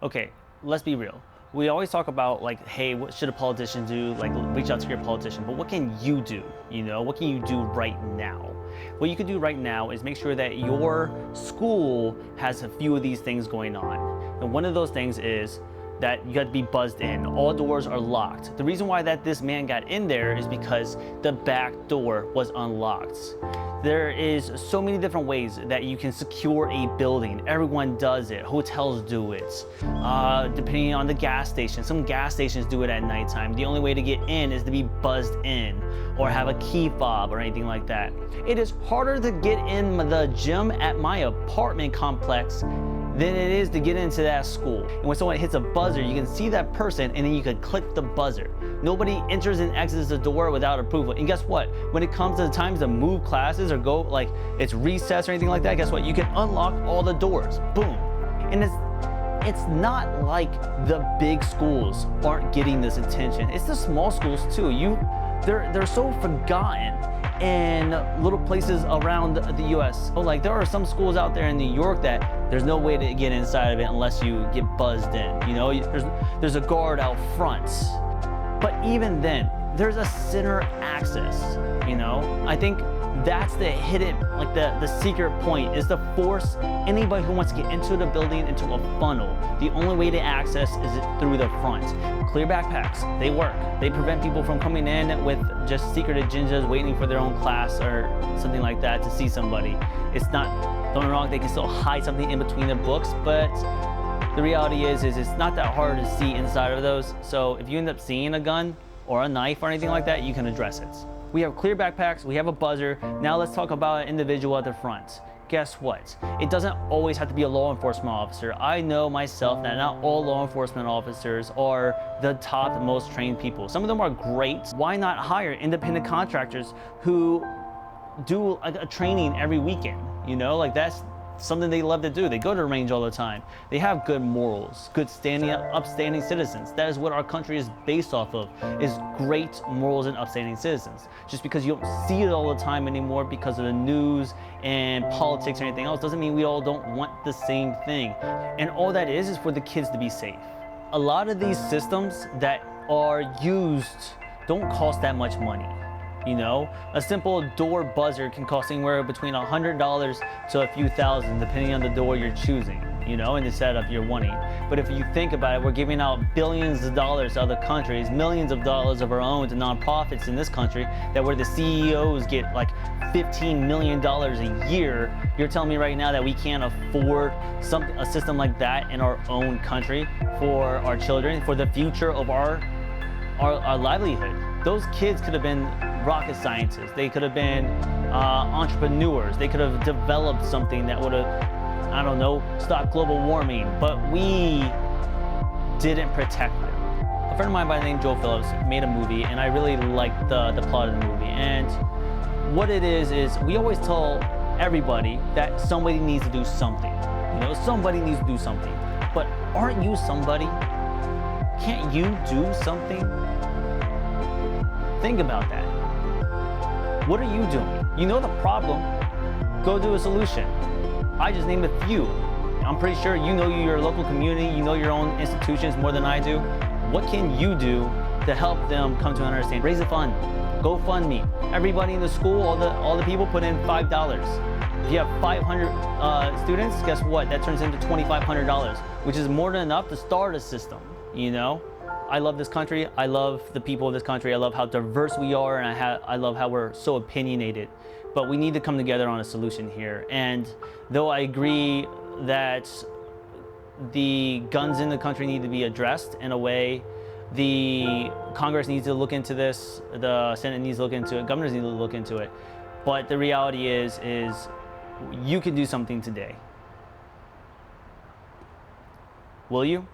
Okay, let's be real. We always talk about like, hey, what should a politician do? Like, reach out to your politician. But what can you do? What can you do right now? What you can do right now is make sure that your school has a few of these things going on. And one of those things is that you got to be buzzed in. All doors are locked. The reason why this man got in there is because the back door was unlocked. There is so many different ways that you can secure a building. Everyone does it. Hotels do it. Depending on the gas station. Some gas stations do it at nighttime. The only way to get in is to be buzzed in or have a key fob or anything like that. It is harder to get in the gym at my apartment complex than it is to get into that school. And when someone hits a buzzer, you can see that person and then you can click the buzzer. Nobody enters and exits the door without approval. And guess what? When it comes to the times to move classes or go, like it's recess or anything like that, guess what? You can unlock all the doors. Boom. And it's not like the big schools aren't getting this attention. It's the small schools too. They're so forgotten in little places around the US. So like there are some schools out there in New York that there's no way to get inside of it unless you get buzzed in. There's a guard out front. But even then, there's a center access, I think that's the hidden, like the secret point is to force anybody who wants to get into the building into a funnel. The only way to access is through the front. Clear backpacks, they work. They prevent people from coming in with just secret agendas waiting for their own class or something like that to see somebody. It's not, don't get me wrong, they can still hide something in between the books, but the reality is it's not that hard to see inside of those. So if you end up seeing a gun or a knife or anything like that, you can address it. We have clear backpacks, we have a buzzer. Now let's talk about an individual at the front. Guess what? It doesn't always have to be a law enforcement officer. I know myself that not all law enforcement officers are the top most trained people. Some of them are great. Why not hire independent contractors who do a training every weekend? Like that's something they love to do. They go to the range all the time. They have good morals, good upstanding citizens. That is what our country is based off of, is great morals and upstanding citizens. Just because you don't see it all the time anymore because of the news and politics or anything else doesn't mean we all don't want the same thing. And all that is for the kids to be safe. A lot of these systems that are used don't cost that much money. A simple door buzzer can cost anywhere between $100 to a few thousand, depending on the door you're choosing, and the setup you're wanting. But if you think about it, we're giving out billions of dollars to other countries, millions of dollars of our own to nonprofits in this country, that where the CEOs get like $15 million a year. You're telling me right now that we can't afford a system like that in our own country for our children, for the future of our livelihood. Those kids could have been rocket scientists. They could have been entrepreneurs. They could have developed something that would have, stopped global warming, but we didn't protect them. A friend of mine by the name Joe Phillips made a movie, and I really liked the plot of the movie. And what it is we always tell everybody that somebody needs to do something. Somebody needs to do something. But aren't you somebody? Can't you do something? Think about that. What are you doing? You know the problem. Go do a solution. I just named a few. I'm pretty sure you know your local community, you know your own institutions more than I do. What can you do to help them come to an understanding? Raise a fund. GoFundMe. Everybody in the school, all the people put in $5. If you have 500 students, guess what? That turns into $2,500, which is more than enough to start a system, I love this country. I love the people of this country. I love how diverse we are, and I love how we're so opinionated. But we need to come together on a solution here. And though I agree that the guns in the country need to be addressed in a way, the Congress needs to look into this, the Senate needs to look into it, governors need to look into it. But the reality is you can do something today. Will you?